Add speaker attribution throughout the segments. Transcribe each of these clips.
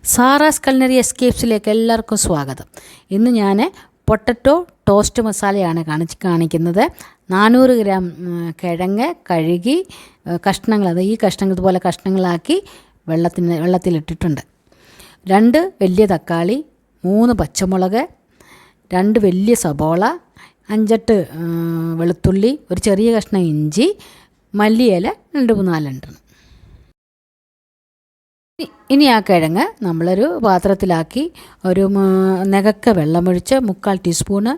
Speaker 1: Sara's കൾനറി എസ്കേപ്സിലേക്ക് എല്ലാവർക്കും സ്വാഗതം. ഇന്ന് ഞാൻ പൊട്ടറ്റോ ടോസ്റ്റ് മസാലയാണ് കാണിക്കുന്നത്. 400 ഗ്രാം കിഴങ്ങ് കഴുകി കഷ്ണങ്ങൾ, ഈ കഷ്ണങ്ങൾ ഇതുപോലെ കഷ്ണങ്ങളാക്കി വെള്ളത്തിലിട്ടിട്ടുണ്ട്. 2 വലിയ തക്കാളി, 3 പച്ചമുളക്, 2 വലിയ സബോള, 5-8 വെളുത്തുള്ളി, ഒരു ചെറിയ കഷ്ണം ഇഞ്ചി, മല്ലിയില 2-4 ഇനി ആ കിഴങ്ങ് നമ്മളൊരു പാത്രത്തിലാക്കി ഒരു നികക്ക വെള്ളമൊഴിച്ച് 3/4 ടീസ്പൂണ്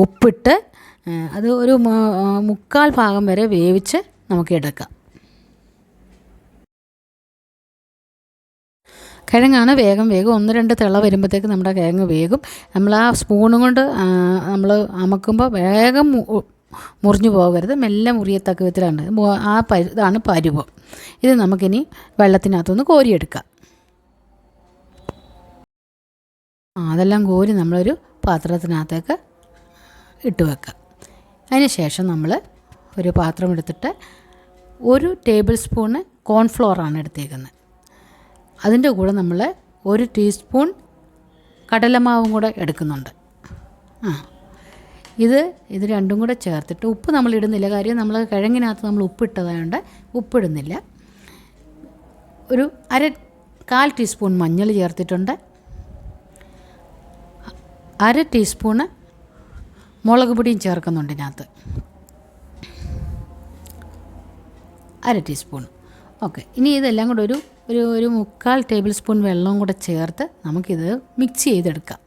Speaker 1: ഉപ്പിട്ട് അത് ഒരു 3/4 ഭാഗം വരെ വേവിച്ച് നമുക്ക് എടുക്കാം. കിഴങ്ങാണ് വേഗം 1-2 തിള വരുമ്പോഴത്തേക്ക് നമ്മുടെ കിഴങ്ങ് വേഗം. നമ്മൾ ആ സ്പൂണും കൊണ്ട് നമ്മൾ അമക്കുമ്പോൾ വേഗം മുറിഞ്ഞു പോകരുത്, മെല്ലെ മുറിയത്തക്ക വിധത്തിലാണ് ഇതാണ് പരുവം. ഇത് നമുക്കിനി വെള്ളത്തിനകത്തുനിന്ന് കോരിയെടുക്കാം. അതെല്ലാം കോരി നമ്മളൊരു പാത്രത്തിനകത്തേക്ക് ഇട്ട് വെക്കാം. അതിന് ശേഷം നമ്മൾ ഒരു പാത്രം എടുത്തിട്ട് 1 ടേബിൾ സ്പൂണ് കോൺഫ്ലോറാണ് എടുത്തേക്കുന്നത്. അതിൻ്റെ കൂടെ നമ്മൾ 1 ടീസ്പൂൺ കടലമാവും കൂടെ എടുക്കുന്നുണ്ട്. ഇത് രണ്ടും കൂടെ ചേർത്തിട്ട്, ഉപ്പ് നമ്മൾ ഇടുന്നില്ല, കാര്യം നമ്മൾ കിഴങ്ങിനകത്ത് നമ്മൾ ഉപ്പിട്ടതായതുകൊണ്ട് ഉപ്പിടുന്നില്ല. ഒരു 1/4 ടീസ്പൂൺ മഞ്ഞൾ ചേർത്തിട്ടുണ്ട്. 1/2 ടീസ്പൂണ് മുളക് പൊടിയും ചേർക്കുന്നുണ്ട് ഇതിനകത്ത്, 1/2 ടീസ്പൂൺ. ഓക്കെ, ഇനി ഇതെല്ലാം കൂടെ ഒരു 3/4 ടേബിൾ സ്പൂൺ വെള്ളവും കൂടെ ചേർത്ത് നമുക്കിത് മിക്സ് ചെയ്തെടുക്കാം.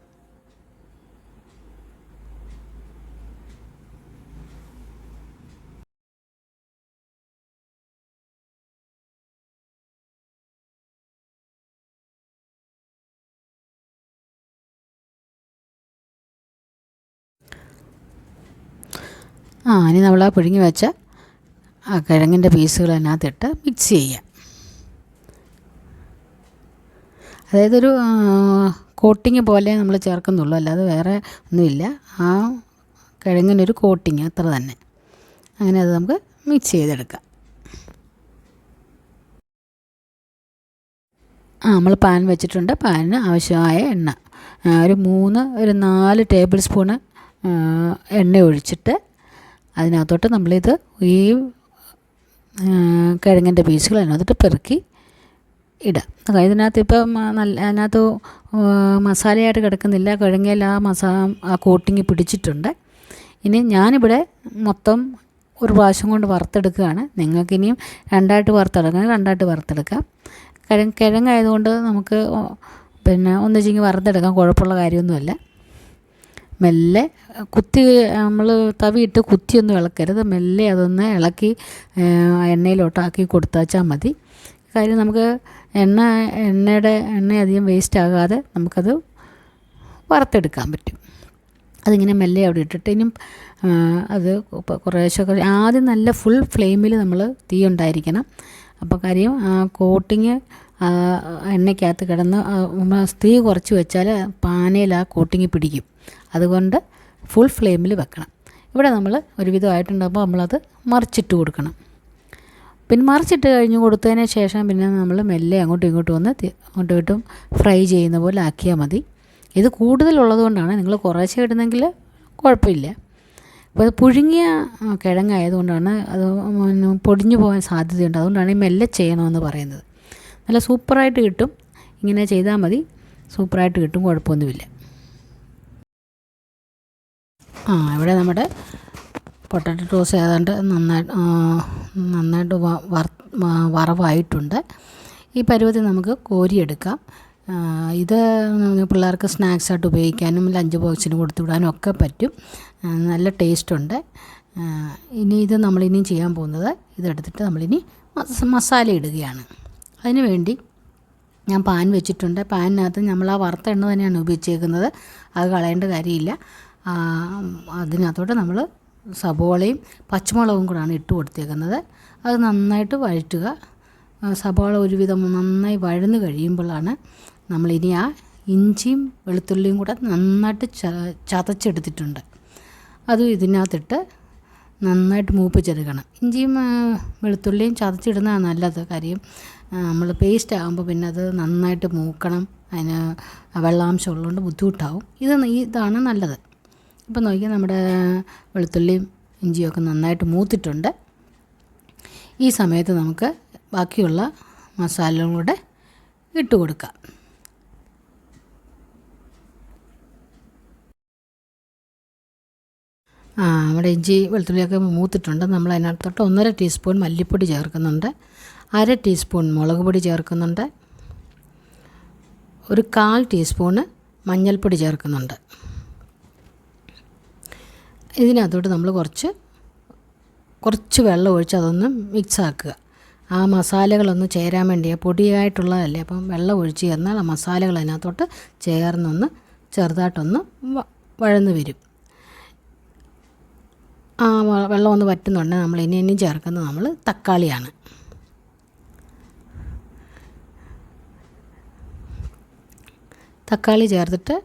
Speaker 1: ഇനി നമ്മൾ ആ പുഴുങ്ങി വെച്ച ആ കിഴങ്ങിൻ്റെ പീസുകൾ അതിനകത്തിട്ട് മിക്സ് ചെയ്യാം. അതായത് ഒരു കോട്ടിങ് പോലെ നമ്മൾ ചേർക്കുന്നുള്ളൂ, അല്ലാതെ വേറെ ഒന്നുമില്ല. ആ കിഴങ്ങിനൊരു കോട്ടിങ് അത്ര തന്നെ. അങ്ങനെ അത് നമുക്ക് മിക്സ് ചെയ്തെടുക്കാം. നമ്മൾ പാൻ വെച്ചിട്ടുണ്ട്. പാനിന് ആവശ്യമായ എണ്ണ ഒരു 4 ടേബിൾ സ്പൂണ് എണ്ണ ഒഴിച്ചിട്ട് അതിനകത്തോട്ട് നമ്മളിത് ഈ കിഴങ്ങിൻ്റെ പീസുകൾ അതിനകത്തോട്ട് പെറുക്കി ഇടാം. ഇതിനകത്ത് ഇപ്പം അതിനകത്ത് മസാലയായിട്ട് കിടക്കുന്നില്ല, കിഴങ്ങിൽ ആ കോട്ടിങ് പിടിച്ചിട്ടുണ്ട്. ഇനി ഞാനിവിടെ മൊത്തം ഒരു പ്രാവശ്യം കൊണ്ട് വറുത്തെടുക്കുകയാണ്. നിങ്ങൾക്കിനിയും 2ആയിട്ട് വറുത്തെടുക്കാം. കിഴങ്ങായതുകൊണ്ട് നമുക്ക് ഒന്നിച്ചിങ്ങ് വറുത്തെടുക്കാം, കുഴപ്പമുള്ള കാര്യമൊന്നുമല്ല. മെല്ലെ നമ്മൾ തവിയിട്ട് കുത്തിയൊന്നും ഇളക്കരുത്, മെല്ലെ അതൊന്ന് ഇളക്കി എണ്ണയിലോട്ടാക്കി കൊടുത്താച്ചാൽ മതി. കാര്യം നമുക്ക് എണ്ണ അധികം വേസ്റ്റ് ആകാതെ നമുക്കത് വറുത്തെടുക്കാൻ പറ്റും. അതിങ്ങനെ മെല്ലെ അവിടെ ഇട്ടിട്ട് ഇനിയും അത് കുറേശ്ശെ ആദ്യം നല്ല ഫുൾ ഫ്ലെയിമിൽ നമ്മൾ തീ ഉണ്ടായിരിക്കണം. അപ്പോൾ കാര്യം കോട്ടിങ് എണ്ണയ്ക്കകത്ത് കിടന്ന് തീ കുറച്ച് വെച്ചാൽ പാനയിൽ ആ കോട്ടിങ് പിടിക്കും. അതുകൊണ്ട് ഫുൾ ഫ്ലെയിമിൽ വെക്കണം. ഇവിടെ നമ്മൾ ഒരുവിധമായിട്ടുണ്ടാകുമ്പോൾ നമ്മളത് മറിച്ചിട്ട് കൊടുക്കണം. പിന്നെ മറിച്ചിട്ട് കഴിഞ്ഞ് കൊടുത്തതിന് ശേഷം പിന്നെ നമ്മൾ മെല്ലെ അങ്ങോട്ടും ഇങ്ങോട്ടും ഫ്രൈ ചെയ്യുന്ന പോലെ ആക്കിയാൽ മതി. ഇത് കൂടുതലുള്ളത് കൊണ്ടാണ്, നിങ്ങൾ കുറേശ്ശെ ഇടുന്നെങ്കിൽ കുഴപ്പമില്ല. അപ്പോൾ അത് പുഴുങ്ങിയ കിഴങ്ങായതുകൊണ്ടാണ് അത് പൊടിഞ്ഞു പോകാൻ സാധ്യതയുണ്ട്. അതുകൊണ്ടാണ് ഈ മെല്ലെ ചെയ്യണമെന്ന് പറയുന്നത്. നല്ല സൂപ്പറായിട്ട് കിട്ടും, ഇങ്ങനെ ചെയ്താൽ മതി, സൂപ്പറായിട്ട് കിട്ടും, കുഴപ്പമൊന്നുമില്ല. ഇവിടെ നമ്മുടെ പൊട്ടാറ്റോ ടോസ് ഏതാണ്ട് നന്നായിട്ട് വറവായിട്ടുണ്ട്. ഈ പരുവത്തിൽ നമുക്ക് കോരിയെടുക്കാം. ഇത് പിള്ളേർക്ക് സ്നാക്സായിട്ട് ഉപയോഗിക്കാനും ലഞ്ച് ബോക്സിന് കൊടുത്തു വിടാനും ഒക്കെ പറ്റും. നല്ല ടേസ്റ്റുണ്ട്. ഇത് നമ്മളിനിയും ചെയ്യാൻ പോകുന്നത്, ഇതെടുത്തിട്ട് നമ്മളിനി മസാല ഇടുകയാണ്. അതിന് വേണ്ടി ഞാൻ പാൻ വെച്ചിട്ടുണ്ട്. പാനിനകത്ത് നമ്മൾ ആ വറുത്ത എണ്ണ തന്നെയാണ് ഉപയോഗിച്ചേക്കുന്നത്, അത് കളയേണ്ട കാര്യമില്ല. അതിനകത്തോട്ട് നമ്മൾ സബോളയും പച്ചമുളകും കൂടാണ് ഇട്ട് കൊടുത്തേക്കുന്നത്. അത് നന്നായിട്ട് വഴറ്റുക. സബോള ഒരുവിധം നന്നായി വഴന്ന് കഴിയുമ്പോഴാണ് നമ്മളിനി ആ ഇഞ്ചിയും വെളുത്തുള്ളിയും കൂടെ നന്നായിട്ട് ചതച്ചെടുത്തിട്ടുണ്ട്, അതും ഇതിനകത്തിട്ട് നന്നായിട്ട് മൂപ്പിച്ചെടുക്കണം. ഇഞ്ചിയും വെളുത്തുള്ളിയും ചതച്ചിടുന്നതാണ് നല്ലത്. കാര്യം നമ്മൾ പേസ്റ്റ് ആകുമ്പോൾ പിന്നെ അത് നന്നായിട്ട് മൂക്കണം, അതിന് വെള്ളാംശം ഉള്ളതുകൊണ്ട് ബുദ്ധിമുട്ടാവും. ഇതാണ് നല്ലത്. ഇപ്പം നോക്കിയാൽ നമ്മുടെ വെളുത്തുള്ളിയും ഇഞ്ചിയൊക്കെ നന്നായിട്ട് മൂത്തിട്ടുണ്ട്. ഈ സമയത്ത് നമുക്ക് ബാക്കിയുള്ള മസാലകളും കൂടെ ഇട്ട് കൊടുക്കാം. നമ്മുടെ ഇഞ്ചി വെളുത്തുള്ളിയൊക്കെ മൂത്തിട്ടുണ്ട്. നമ്മൾ അതിനകത്തോട്ട് 1.5 ടീസ്പൂൺ മല്ലിപ്പൊടി ചേർക്കുന്നുണ്ട്, 1/2 ടീസ്പൂൺ മുളക് പൊടി ചേർക്കുന്നുണ്ട്, ഒരു 1/4 ടീസ്പൂണ് മഞ്ഞൾപ്പൊടി ചേർക്കുന്നുണ്ട്. ഇതിനകത്തോട്ട് നമ്മൾ കുറച്ച് വെള്ളം ഒഴിച്ച് അതൊന്ന് മിക്സാക്കുക. ആ മസാലകളൊന്ന് ചേരാൻ വേണ്ടി, പൊടിയായിട്ടുള്ളതല്ലേ, അപ്പം വെള്ളം ഒഴിച്ച് ചേർന്നാൽ ആ മസാലകൾ അതിനകത്തോട്ട് ചേർന്നൊന്ന് ചെറുതായിട്ടൊന്ന് വഴന്ന് വരും. ആ വെള്ളം ഒന്ന് വറ്റുന്നുണ്ട്. നമ്മൾ ഇനിയും ചേർക്കുന്നത് നമ്മൾ തക്കാളിയാണ്. തക്കാളി ചേർത്തിട്ട്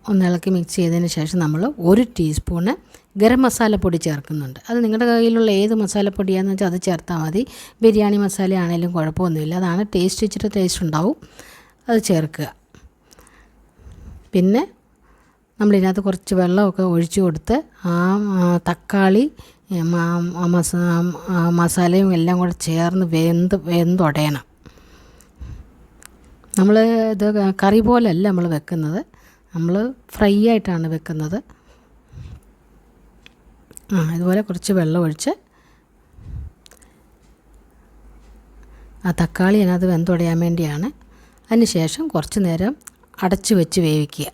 Speaker 1: ഒന്ന് ഇളക്കി മിക്സ് ചെയ്തതിന് ശേഷം നമ്മൾ 1 ടീസ്പൂണ് ഗരം മസാലപ്പൊടി ചേർക്കുന്നുണ്ട്. അത് നിങ്ങളുടെ കയ്യിലുള്ള ഏത് മസാലപ്പൊടിയാണെന്ന് വെച്ചാൽ അത് ചേർത്താൽ മതി. ബിരിയാണി മസാല ആണെങ്കിലും കുഴപ്പമൊന്നുമില്ല. അതാണ് ടേസ്റ്റ്, ഇച്ചിരി ടേസ്റ്റ് ഉണ്ടാവും, അത് ചേർക്കുക. പിന്നെ നമ്മളിതിനകത്ത് കുറച്ച് വെള്ളമൊക്കെ ഒഴിച്ചു കൊടുത്ത് ആ തക്കാളി മസാലയും എല്ലാം കൂടെ ചേർന്ന് വെന്തുടയണം. നമ്മൾ ഇത് കറി പോലല്ല നമ്മൾ വെക്കുന്നത്, നമ്മൾ ഫ്രൈ ആയിട്ടാണ് വെക്കുന്നത്. ഇതുപോലെ കുറച്ച് വെള്ളം ഒഴിച്ച് ആ തക്കാളി അതിനകത്ത് വെന്തുടയാൻ വേണ്ടിയാണ്. അതിന് ശേഷം കുറച്ച് നേരം അടച്ച് വെച്ച് വേവിക്കുക.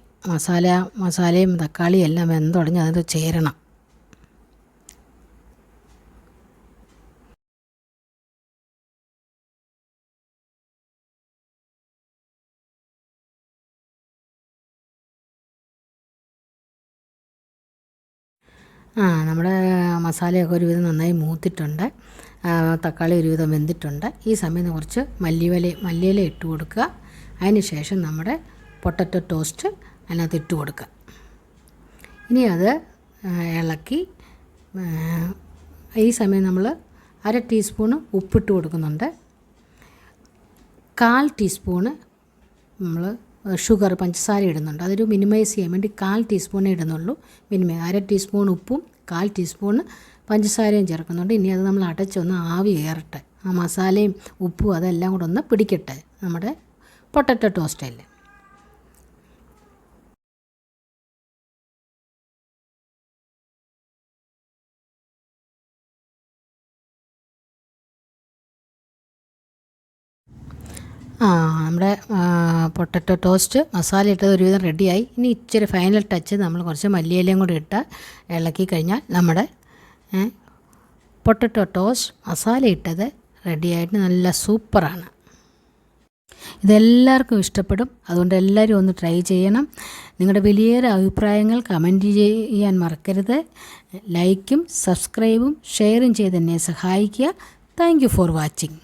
Speaker 1: മസാലയും തക്കാളിയും എല്ലാം വെന്തുടഞ്ഞ് അതിൽ ചേരണം. നമ്മുടെ മസാലയൊക്കെ ഒരുവിധം നന്നായി മൂത്തിട്ടുണ്ട്, തക്കാളി ഒരുവിധം വെന്തിട്ടുണ്ട്. ഈ സമയത്ത് കുറച്ച് മല്ലിയില ഇട്ട് കൊടുക്കുക. അതിന് ശേഷം നമ്മുടെ പൊട്ടറ്റോ ടോസ്റ്റ് അതിനകത്ത് ഇട്ട് കൊടുക്കുക. ഇനി അത് ഇളക്കി, ഈ സമയം നമ്മൾ 1/2 ടീസ്പൂണ് ഉപ്പിട്ട് കൊടുക്കുന്നുണ്ട്, 1/4 ടീസ്പൂണ് നമ്മൾ പഞ്ചസാര ഇടുന്നുണ്ട്. അതൊരു മിനിമൈസ് ചെയ്യാൻ വേണ്ടി 1/4 ടീസ്പൂണേ ഇടുന്നുള്ളൂ. 1/2 ടീസ്പൂൺ ഉപ്പും 1/4 ടീസ്പൂണ് പഞ്ചസാരയും ചേർക്കുന്നുണ്ട്. ഇനി അത് നമ്മൾ അടച്ചൊന്ന് ആവി കയറട്ടെ, ആ മസാലയും ഉപ്പും അതെല്ലാം കൂടെ ഒന്ന് പിടിക്കട്ടെ നമ്മുടെ പൊട്ടറ്റോ ടോസ്റ്റല്ലേ. നമ്മുടെ പൊട്ടറ്റോ ടോസ്റ്റ് മസാല ഇട്ടത് ഒരുവിധം റെഡിയായി. ഇനി ഇച്ചിരി ഫൈനൽ ടച്ച് നമ്മൾ കുറച്ച് മല്ലിയിലയും കൂടി ഇട്ട് ഇളക്കി കഴിഞ്ഞാൽ നമ്മുടെ പൊട്ടറ്റോ ടോസ്റ്റ് മസാല ഇട്ടത് റെഡിയായിട്ട് നല്ല സൂപ്പറാണ്. ഇതെല്ലാവർക്കും ഇഷ്ടപ്പെടും, അതുകൊണ്ട് എല്ലാവരും ഒന്ന് ട്രൈ ചെയ്യണം. നിങ്ങളുടെ വലിയൊരു അഭിപ്രായങ്ങൾ കമൻറ്റ് ചെയ്യാൻ മറക്കരുത്. ലൈക്കും സബ്സ്ക്രൈബും ഷെയറും ചെയ്ത് എന്നെ സഹായിക്കുക. Thank you for watching.